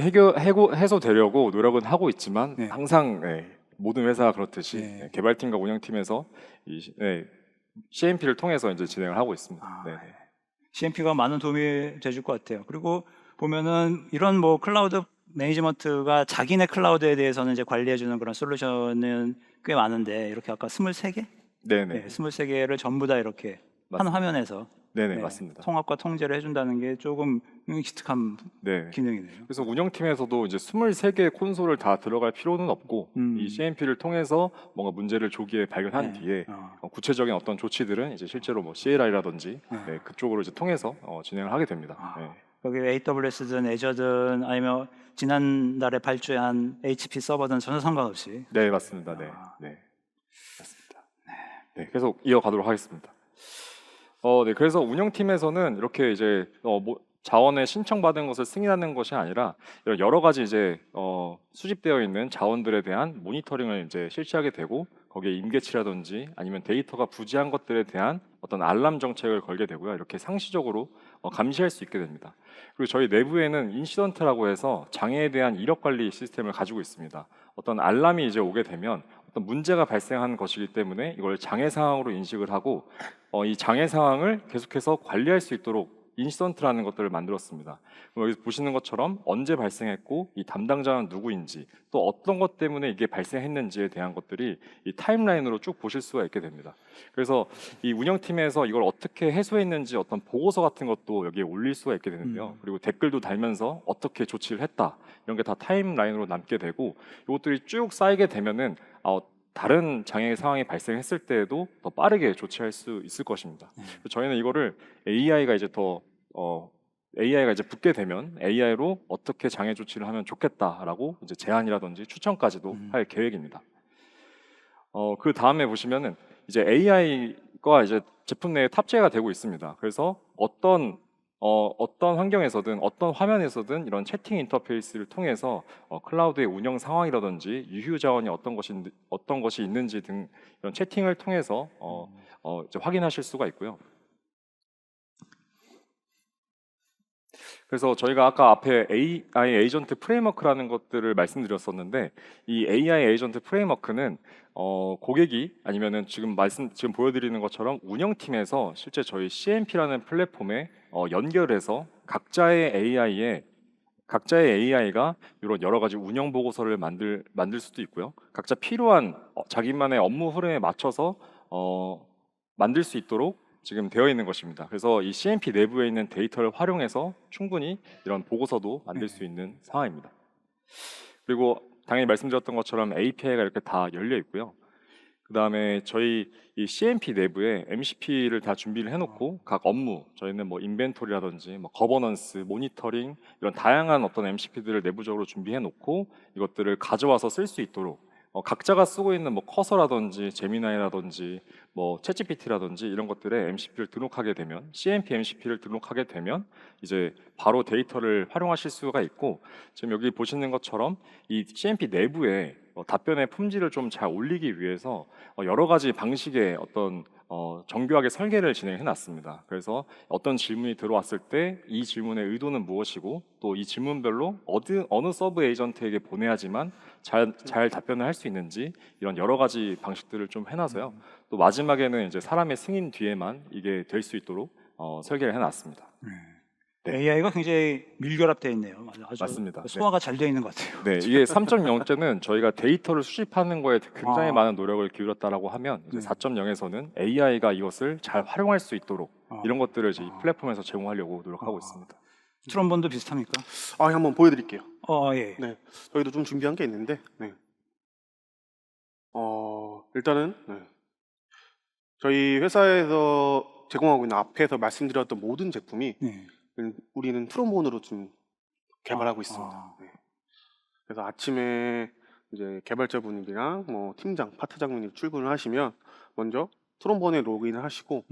해소되려고 노력은 하고 있지만 네. 항상 모든 회사가 그렇듯이 네. 개발팀과 운영팀에서 CMP를 통해서 이제 진행을 하고 있습니다. 아, 네. CMP가 많은 도움이 돼줄 것 같아요. 그리고 보면은 이런 뭐 클라우드 매니지먼트가 자기네 클라우드에 대해서는 이제 관리해주는 그런 솔루션은 꽤 많은데, 이렇게 아까 23개? 네네. 네, 23개를 전부 다 이렇게 한 맞습니다. 화면에서 네네, 네, 맞습니다. 통합과 통제를 해준다는 게 조금 기특한 네. 기능이네요. 그래서 운영팀에서도 이제 23개의 콘솔을 다 들어갈 필요는 없고 이 CMP를 통해서 뭔가 문제를 조기에 발견한 네. 뒤에 구체적인 어떤 조치들은 이제 실제로 뭐 CLI라든지 그쪽으로 이제 통해서 진행을 하게 됩니다. 네. 여기 AWS든 애저든 아니면 지난달에 발주한 HP 서버든 전혀 상관없이. 네, 맞습니다. 네, 네, 맞습니다. 네, 계속 이어가도록 하겠습니다. 네, 그래서 운영팀에서는 이렇게 이제 자원에 신청받은 것을 승인하는 것이 아니라 이런 여러 가지 이제 수집되어 있는 자원들에 대한 모니터링을 이제 실시하게 되고, 거기에 임계치라든지 아니면 데이터가 부재한 것들에 대한 어떤 알람 정책을 걸게 되고요. 이렇게 상시적으로 감시할 수 있게 됩니다. 그리고 저희 내부에는 인시던트라고 해서 장애에 대한 이력 관리 시스템을 가지고 있습니다. 어떤 알람이 이제 오게 되면 어떤 문제가 발생한 것이기 때문에 이걸 장애 상황으로 인식을 하고 이 장애 상황을 계속해서 관리할 수 있도록 인시던트라는 것들을 만들었습니다. 여기 보시는 것처럼 언제 발생했고 이 담당자는 누구인지, 또 어떤 것 때문에 이게 발생했는지에 대한 것들이 이 타임라인으로 쭉 보실 수가 있게 됩니다. 그래서 이 운영팀에서 이걸 어떻게 해소했는지 어떤 보고서 같은 것도 여기에 올릴 수가 있게 되는데요. 그리고 댓글도 달면서 어떻게 조치를 했다, 이런 게 다 타임라인으로 남게 되고, 이것들이 쭉 쌓이게 되면은 다른 장애 상황이 발생했을 때에도 더 빠르게 조치할 수 있을 것입니다. 저희는 이거를 AI가 이제 붙게 되면 AI로 어떻게 장애 조치를 하면 좋겠다라고 이제 제안이라든지 추천까지도 할 계획입니다. 그 다음에 보시면은 이제 AI가 이제 제품 내에 탑재가 되고 있습니다. 그래서 어떤 환경에서든 어떤 화면에서든 이런 채팅 인터페이스를 통해서 클라우드의 운영 상황이라든지 유휴 자원이 어떤 것이 있는지 등 이런 채팅을 통해서 이제 확인하실 수가 있고요. 그래서 저희가 아까 앞에 AI 에이전트 프레임워크라는 것들을 말씀드렸었는데, 이 AI 에이전트 프레임워크는 고객이 아니면은 지금 보여드리는 것처럼 운영팀에서 실제 저희 CMP라는 플랫폼에 연결해서 각자의 AI가 이런 여러 가지 운영 보고서를 만들 수도 있고요. 각자 필요한 자기만의 업무 흐름에 맞춰서 만들 수 있도록 지금 되어 있는 것입니다. 그래서 이 CMP 내부에 있는 데이터를 활용해서 충분히 이런 보고서도 만들 수 있는 상황입니다. 그리고 당연히 말씀드렸던 것처럼 API가 이렇게 다 열려 있고요. 그 그다음에 저희 이 CMP 내부에 MCP를 다 준비를 해놓고 각 업무 저희는 뭐 인벤토리라든지 뭐 거버넌스, 모니터링 이런 다양한 어떤 MCP들을 내부적으로 준비해놓고 이것들을 가져와서 쓸 수 있도록 각자가 쓰고 있는 뭐 커서라든지 제미나이라든지 뭐 챗GPT라든지 이런 것들에 MCP를 등록하게 되면 CMP MCP를 등록하게 되면 이제 바로 데이터를 활용하실 수가 있고 지금 여기 보시는 것처럼 이 CMP 내부에 답변의 품질을 좀 잘 올리기 위해서 여러 가지 방식의 어떤 정교하게 설계를 진행해 놨습니다. 그래서 어떤 질문이 들어왔을 때 이 질문의 의도는 무엇이고 또 이 질문별로 어느 서브 에이전트에게 보내야지만 잘 답변을 할 수 있는지 이런 여러 가지 방식들을 좀 해놔서요. 또 마지막에는 이제 사람의 승인 뒤에만 이게 될 수 있도록 설계를 해놨습니다. 네. AI가 굉장히 밀결합되어 있네요. 아주 맞습니다. 소화가 잘 되어 있는 것 같아요. 네, 이게 3.0때는 저희가 데이터를 수집하는 거에 굉장히 아. 많은 노력을 기울였다라고 하면 이제 네. 4.0에서는 AI가 이것을 잘 활용할 수 있도록 이런 것들을 이제 이 아. 플랫폼에서 제공하려고 노력하고 아. 있습니다. 트럼본도 비슷합니까? 한번 보여드릴게요. 예. 네, 저희도 좀 준비한 게 있는데, 네. 일단은 저희 회사에서 제공하고 있는 앞에서 말씀드렸던 모든 제품이 네. 우리는 트롬본으로 좀 개발하고 아, 있습니다. 아. 네. 그래서 아침에 이제 개발자분들이랑 뭐 팀장, 파트장님이 출근을 하시면 먼저 트롬본에 로그인을 하시고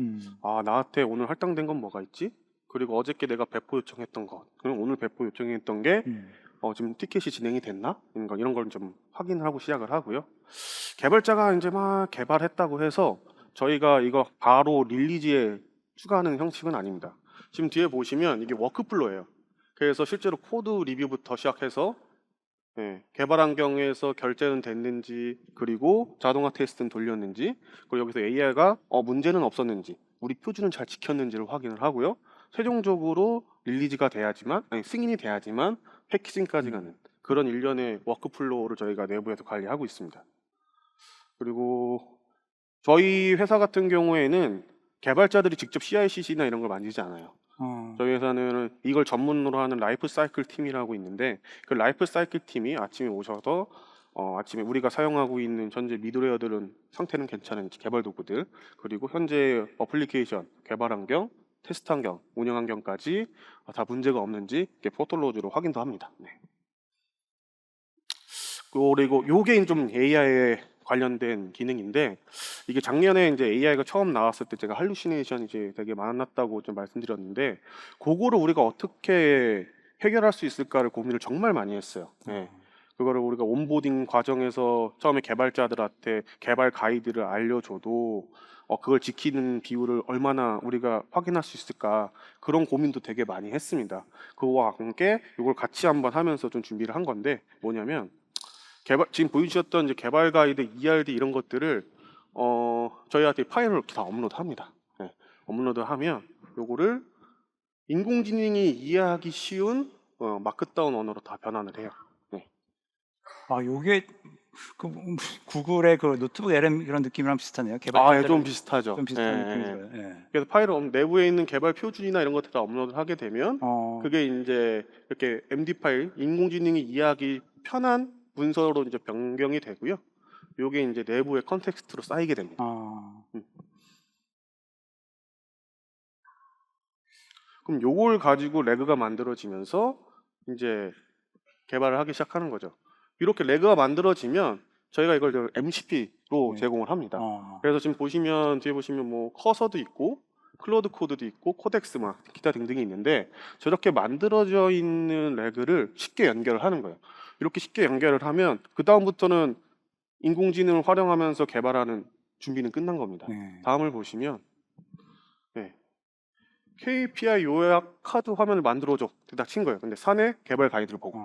나한테 오늘 할당된 건 뭐가 있지? 그리고 어저께 내가 배포 요청했던 것, 그럼 오늘 배포 요청했던 게 지금 티켓이 진행이 됐나? 이런 걸 좀 확인을 하고 시작을 하고요. 개발자가 이제 막 개발했다고 해서 저희가 이거 바로 릴리즈에 추가하는 형식은 아닙니다. 지금 뒤에 보시면 이게 워크플로예요. 그래서 실제로 코드 리뷰부터 시작해서 개발 환경에서 결제는 됐는지, 그리고 자동화 테스트는 돌렸는지, 그리고 여기서 AI가 문제는 없었는지, 우리 표준은 잘 지켰는지를 확인을 하고요. 최종적으로 릴리즈가 돼야지만, 승인이 돼야지만 패키징까지 가는 그런 일련의 워크플로우를 저희가 내부에서 관리하고 있습니다. 그리고 저희 회사 같은 경우에는 개발자들이 직접 CI/CD나 이런 걸 만들지 않아요. 저희 회사는 이걸 전문으로 하는 라이프 사이클 팀이라고 있는데, 그 라이프 사이클 팀이 아침에 오셔서 아침에 우리가 사용하고 있는 현재 미드웨어들은 상태는 괜찮은지 개발 도구들, 그리고 현재 어플리케이션 개발 환경, 테스트 환경, 운영 환경까지 다 문제가 없는지 이렇게 포털로즈로 확인도 합니다. 네. 그리고 요게 좀 AI에 관련된 기능인데, 이게 작년에 이제 AI가 처음 나왔을 때 제가 할루시네이션 이제 되게 많았다고 좀 말씀드렸는데, 그거를 우리가 어떻게 해결할 수 있을까를 고민을 정말 많이 했어요. 네. 그거를 우리가 온보딩 과정에서 처음에 개발자들한테 개발 가이드를 알려줘도 그걸 지키는 비율을 얼마나 우리가 확인할 수 있을까, 그런 고민도 되게 많이 했습니다. 그거와 함께 이걸 같이 한번 하면서 좀 준비를 한 건데, 뭐냐면 지금 보여주셨던 이제 개발 가이드, ERD 이런 것들을 저희한테 파일을 다 업로드합니다. 네. 업로드하면 요거를 인공지능이 이해하기 쉬운 마크다운 언어로 다 변환을 해요. 네. 요게 구글의 그 노트북 LM 이런 느낌이랑 비슷하네요. 개발자들 좀 비슷하죠. 좀 비슷한 느낌이고요. 예. 그래서 파일을 내부에 있는 개발 표준이나 이런 것들 다 업로드를 하게 되면 그게 이제 이렇게 MD 파일, 인공지능이 이해하기 편한 문서로 이제 변경이 되고요. 요게 이제 내부의 컨텍스트로 쌓이게 됩니다. 그럼 요걸 가지고 레그가 만들어지면서 이제 개발을 하기 시작하는 거죠. 이렇게 레그가 만들어지면 저희가 이걸 MCP로 제공을 합니다. 그래서 지금 뒤에 보시면 뭐 커서도 있고 클로드 코드도 있고 코덱스 막 기타 등등이 있는데, 저렇게 만들어져 있는 레그를 쉽게 연결을 하는 거예요. 이렇게 쉽게 연결을 하면 그 다음부터는 인공지능을 활용하면서 개발하는 준비는 끝난 겁니다. 다음을 보시면 KPI 요약 카드 화면을 만들어줘 딱 친 거예요. 근데 산에 개발 가이드를 보고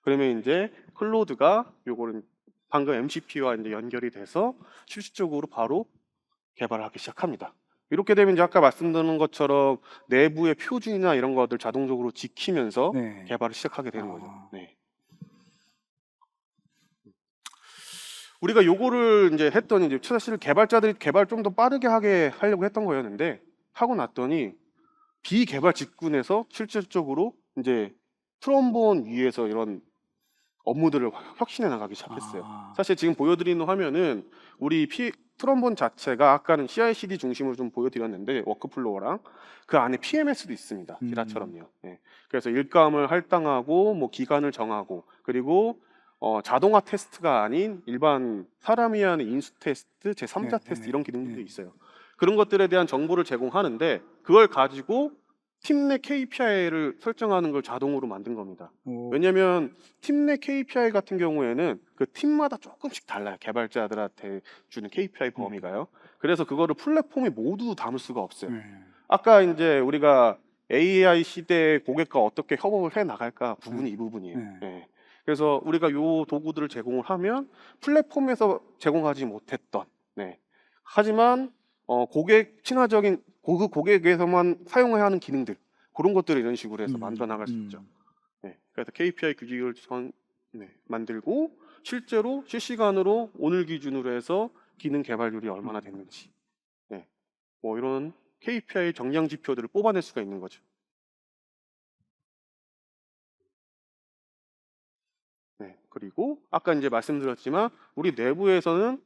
그러면 이제 클로드가 요거를 방금 MCP와 이제 연결이 돼서 실질적으로 바로 개발을 하기 시작합니다. 이렇게 되면 이제 아까 말씀드린 것처럼 내부의 표준이나 이런 것들 자동적으로 지키면서 개발을 시작하게 되는 거죠. 네. 우리가 요거를 이제 했더니 이제 사실 개발자들이 개발 좀 더 빠르게 하려고 했던 거였는데, 하고 났더니 비개발 직군에서 실질적으로 이제 트롬본 위에서 이런 업무들을 혁신해 나가기 시작했어요. 아. 사실 지금 보여드리는 화면은 우리 트럼본 자체가 아까는 CI/CD 중심으로 좀 보여드렸는데 워크플로어랑 그 안에 PMS도 있습니다. 지라처럼요. 네. 그래서 일감을 할당하고 뭐 기간을 정하고 그리고 자동화 테스트가 아닌 일반 사람이 하는 인수 테스트, 제3자 네, 테스트 네, 이런 기능들도 네. 있어요. 그런 것들에 대한 정보를 제공하는데 그걸 가지고 팀 내 KPI를 설정하는 걸 자동으로 만든 겁니다. 오. 왜냐면 팀 내 KPI 같은 경우에는 그 팀마다 조금씩 달라요. 개발자들한테 주는 KPI 범위가요. 그래서 그거를 플랫폼에 모두 담을 수가 없어요. 네. 아까 이제 우리가 AI 시대의 고객과 어떻게 협업을 해 나갈까 부분이 이 부분이에요. 네. 예. 그래서 우리가 요 도구들을 제공을 하면 플랫폼에서 제공하지 못했던, 네. 하지만 고객 친화적인 그 고객에서만 사용해야 하는 기능들 그런 것들을 이런 식으로 해서 만들어 나갈 수 있죠. 네. 그래서 KPI 규칙을 만들고 실제로 실시간으로 오늘 기준으로 해서 기능 개발률이 얼마나 됐는지, 네. 뭐 이런 KPI 정량 지표들을 뽑아낼 수가 있는 거죠. 네. 그리고 아까 이제 말씀드렸지만 우리 내부에서는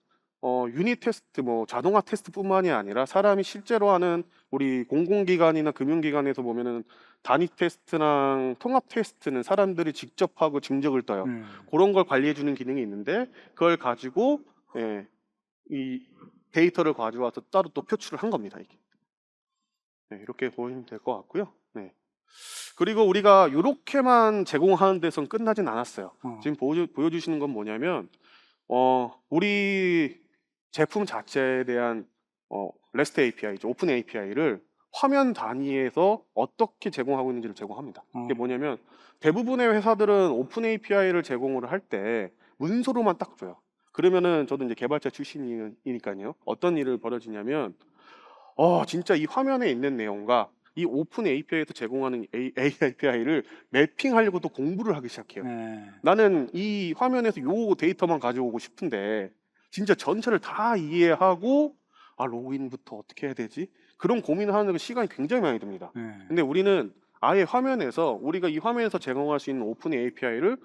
유닛 테스트, 뭐 자동화 테스트뿐만이 아니라 사람이 실제로 하는 우리 공공기관이나 금융기관에서 보면은 단위 테스트랑 통합 테스트는 사람들이 직접 하고 증적을 떠요. 그런 걸 관리해주는 기능이 있는데 그걸 가지고 예, 이 데이터를 가져와서 따로 또 표출을 한 겁니다. 이게. 네, 이렇게 보시면 될 것 같고요. 네. 그리고 우리가 이렇게만 제공하는 데선 끝나진 않았어요. 지금 보여주시는 건 뭐냐면 우리 제품 자체에 대한 REST API죠. 오픈 API를 화면 단위에서 어떻게 제공하고 있는지를 제공합니다. 이게 뭐냐면 대부분의 회사들은 오픈 API를 제공을 할 때 문서로만 딱 줘요. 그러면은 저도 이제 개발자 출신이니까요. 어떤 일을 벌어지냐면 진짜 이 화면에 있는 내용과 이 오픈 API에서 제공하는 API를 매핑하려고 또 공부를 하기 시작해요. 네. 나는 이 화면에서 요 데이터만 가져오고 싶은데 진짜 전체를 다 이해하고 로그인부터 어떻게 해야 되지? 그런 고민을 하는 시간이 굉장히 많이 듭니다. 네. 근데 우리는 아예 화면에서 우리가 이 화면에서 제공할 수 있는 오픈 API를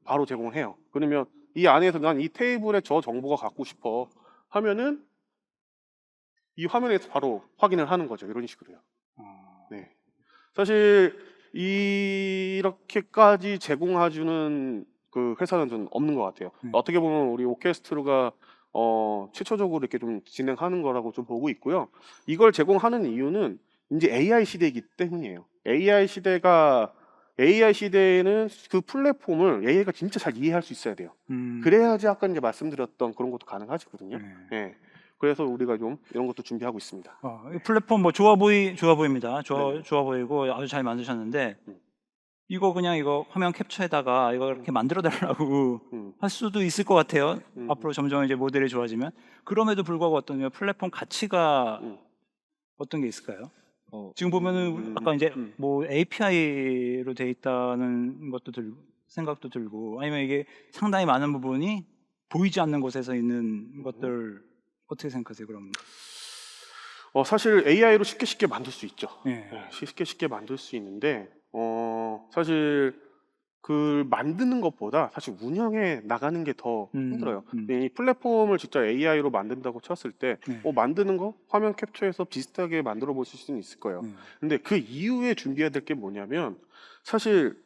바로 제공을 해요. 그러면 이 안에서 난 이 테이블에 저 정보가 갖고 싶어 하면은 이 화면에서 바로 확인을 하는 거죠. 이런 식으로요. 네. 사실 이렇게까지 제공해주는 그 회사는 좀 없는 것 같아요. 어떻게 보면 우리 오케스트로가 최초적으로 이렇게 좀 진행하는 거라고 좀 보고 있고요. 이걸 제공하는 이유는 이제 AI 시대이기 때문이에요. AI 시대에는 그 플랫폼을 AI가 진짜 잘 이해할 수 있어야 돼요. 그래야지 아까 이제 말씀드렸던 그런 것도 가능하거든요. 네. 그래서 우리가 좀 이런 것도 준비하고 있습니다. 이 플랫폼 뭐 좋아 보입니다. 네. 좋아 보이고 아주 잘 만드셨는데 이거 그냥 이거 화면 캡처에다가 이거 이렇게 만들어 달라고 할 수도 있을 것 같아요. 앞으로 점점 이제 모델이 좋아지면 그럼에도 불구하고 어떤 플랫폼 가치가 어떤 게 있을까요? 지금 보면은 아까 이제 뭐 API로 돼 있다는 것도 생각도 들고 아니면 이게 상당히 많은 부분이 보이지 않는 곳에서 있는 것들 어떻게 생각하세요? 그럼 사실 AI로 쉽게 만들 수 있죠. 네. 네, 쉽게 만들 수 있는데 사실 그 만드는 것보다 사실 운영해 나가는 게 더 힘들어요. 이 플랫폼을 진짜 AI로 만든다고 쳤을 때 만드는 거 화면 캡처해서 비슷하게 만들어 보실 수는 있을 거예요. 근데 그 이후에 준비해야 될 게 뭐냐면 사실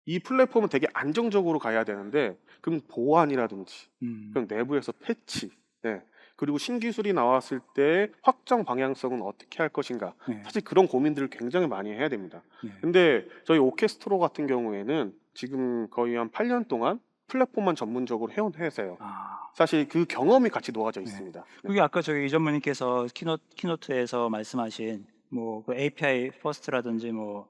이 플랫폼은 되게 안정적으로 가야 되는데 그럼 보안이라든지 그럼 내부에서 패치, 네. 그리고 신기술이 나왔을 때 확장 방향성은 어떻게 할 것인가. 사실 그런 고민들을 굉장히 많이 해야 됩니다. 근데 저희 오케스트로 같은 경우에는 지금 거의 한 8년 동안 플랫폼만 전문적으로 해온 회사예요. 사실 그 경험이 같이 놓아져 있습니다. 그게 아까 저희 이전무님께서 키노트에서 말씀하신 뭐 그 API 퍼스트라든지 뭐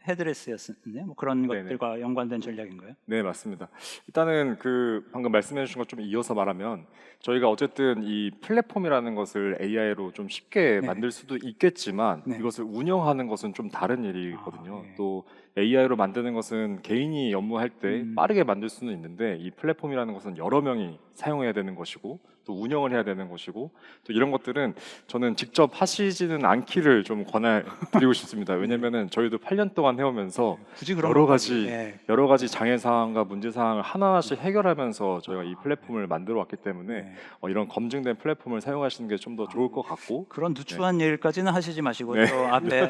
헤드레스였는데 뭐 그런 네네. 것들과 연관된 전략인가요? 네, 맞습니다. 일단은 그 방금 말씀해 주신 것 좀 이어서 말하면 저희가 어쨌든 이 플랫폼이라는 것을 AI로 좀 쉽게 네. 만들 수도 있겠지만 네. 이것을 운영하는 것은 좀 다른 일이거든요. 네. 또 AI로 만드는 것은 개인이 업무할 때 빠르게 만들 수는 있는데 이 플랫폼이라는 것은 여러 명이 사용해야 되는 것이고 또 운영을 해야 되는 것이고 또 이런 것들은 저는 직접 하시지는 않기를 좀 권해드리고 싶습니다. 왜냐면은 저희도 8년 동안 해오면서 굳이 그런 여러 것까지, 가지 예. 여러 가지 장애 사항과 문제 사항을 하나하나씩 해결하면서 저희가 이 플랫폼을 만들어 왔기 때문에 예. 이런 검증된 플랫폼을 사용하시는 게 좀 더 좋을 것 같고 그런 누추한 일까지는 하시지 마시고 네. 또 앞에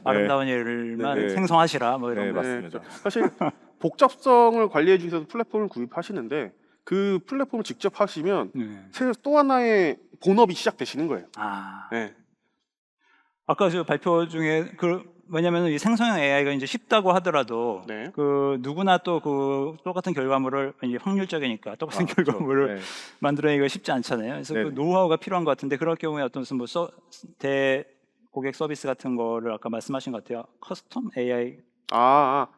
아름다운 일만 네. 생성하시라 뭐 이런 네, 거. 맞습니다. 사실 복잡성을 관리해 주기 위해서 플랫폼을 구입하시는데 그 플랫폼을 직접 하시면 또 하나의 본업이 시작되시는 거예요. 아, 네. 아까 저 발표 중에 왜냐하면 이 생성형 AI가 이제 쉽다고 하더라도 네. 그 누구나 또 그 똑같은 결과물을 이제 확률적이니까 똑같은 결과물을 네. 만들어내기가 쉽지 않잖아요. 그래서 그 네네. 노하우가 필요한 것 같은데 그럴 경우에 어떤 무슨 대 고객 서비스 같은 거를 아까 말씀하신 것 같아요. 커스텀 AI,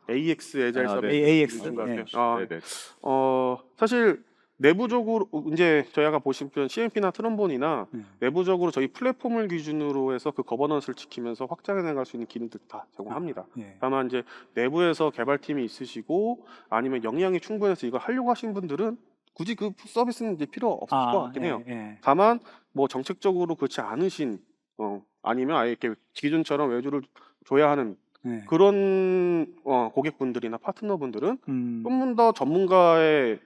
AX 에자일 아, 서비스 네. AX. 있는 것 네. 같아요. 네네. 사실 내부적으로 이제 저희가 보시면 CMP나 트럼본이나 내부적으로 저희 플랫폼을 기준으로 해서 그 거버넌스를 지키면서 확장해 나갈 수 있는 기능들 다 제공합니다. 예. 다만 이제 내부에서 개발팀이 있으시고 아니면 역량이 충분해서 이걸 하려고 하신 분들은 굳이 그 서비스는 이제 필요 없을 것 같긴 해요. 예. 다만 뭐 정책적으로 그렇지 않으신 아니면 아예 이렇게 기존처럼 외주를 줘야 하는 예. 그런 고객분들이나 파트너분들은 음, 조금 더 전문가의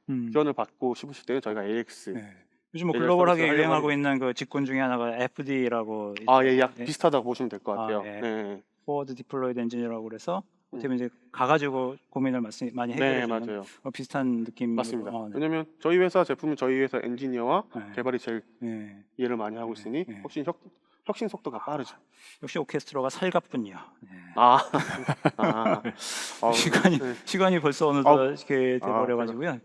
음. 지원을 받고 싶으실 때는 저희가 AX 예. 요즘 뭐 AI 글로벌하게 서비스를 유행하고 하려고 있는 그 직군 중에 하나가 FD라고 약 비슷하다고 보시면 될 것 같아요. 예. 네. 포워드 디플로이드 엔지니어라고 그래서 어떻게 보면 이제 가가지고 고민을 많이 해결해 네, 주는 맞아요. 비슷한 느낌. 맞습니다. 네. 왜냐면 저희 회사 제품은 저희 회사 엔지니어와 네. 개발이 제일 예. 이해를 많이 하고 있으니 네. 훨씬 혁신 속도가 빠르죠. 역시 오케스트라가 살갑군요. 예. 시간이 벌써 어느덧 이렇게 돼버려가지고요.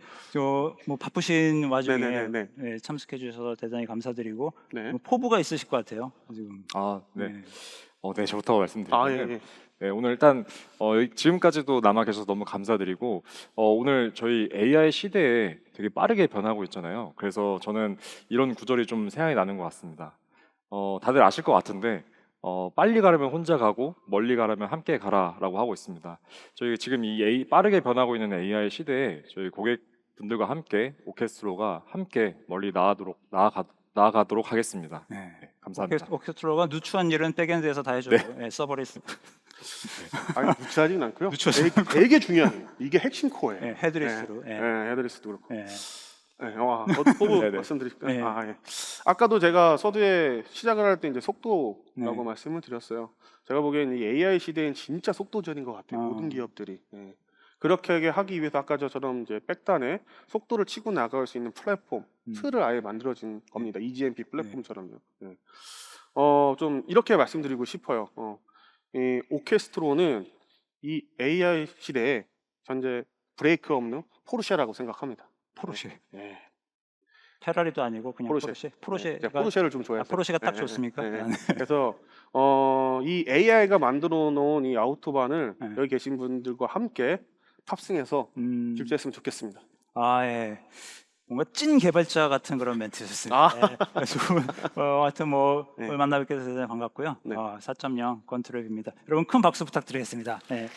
뭐 바쁘신 와중에 네네네네. 예, 참석해 주셔서 대단히 감사드리고 네. 뭐 포부가 있으실 것 같아요. 지금. 네. 네. 네, 저부터 말씀드리면 예. 네, 오늘 일단 지금까지도 남아 계셔서 너무 감사드리고 오늘 저희 AI 시대에 되게 빠르게 변하고 있잖아요. 그래서 저는 이런 구절이 좀 생각이 나는 것 같습니다. 다들 아실 것 같은데 빨리 가려면 혼자 가고 멀리 가려면 함께 가라라고 하고 있습니다. 저희 지금 이 빠르게 변하고 있는 AI 시대에 저희 고객분들과 함께 오케스트로가 함께 멀리 나아가도록 하겠습니다. 네. 네, 감사합니다. 오케스트라가 누추한 일은 백엔드에서 다 해줘요. 예, 서버리스. 아니 누추하지는 않고요. 되게 중요해요. 이게 핵심 코어예요. 예, 헤드리스로. 네, 예. 헤드리스도 그렇고. 예. 네, 포부 네네. 말씀드릴까요? 네. 예. 아까도 제가 서두에 시작을 할 때 이제 속도라고 네. 말씀을 드렸어요. 제가 보기에는 이 AI 시대엔 진짜 속도전인 것 같아요. 아. 모든 기업들이. 예. 그렇게 하기 위해서 아까 저처럼 이제 백단에 속도를 치고 나갈 수 있는 플랫폼 틀을 아예 만들어진 겁니다. EGMP 플랫폼처럼요. 예. 좀 이렇게 말씀드리고 싶어요. 이 오케스트로는 이 AI 시대에 현재 브레이크 없는 포르쉐라고 생각합니다. 포르쉐. 예. 페라리도 아니고 그냥 포르쉐. 포르쉐. 제가 포르쉐가 포르쉐를 좀 좋아해요. 포르쉐가 딱 좋습니까? 그래서 이 AI가 만들어 놓은 이 아우토반을 네. 여기 계신 분들과 함께 탑승해서 음. 집중했으면 좋겠습니다. 예. 뭔가 찐 개발자 같은 그런 멘트였습니다. 하여튼 뭐 네. 만나뵙게 돼서 대단히 반갑고요. 네. 4.0 건트랩입니다. 여러분 큰 박수 부탁드리겠습니다. 네.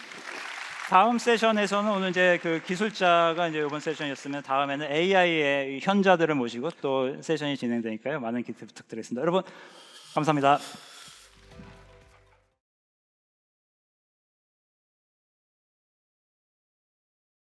다음 세션에서는 오늘 이제 그 기술자가 이제 이번 세션이었으면 다음에는 AI의 현자들을 모시고 또 세션이 진행되니까요. 많은 기대 부탁드리겠습니다. 여러분 감사합니다.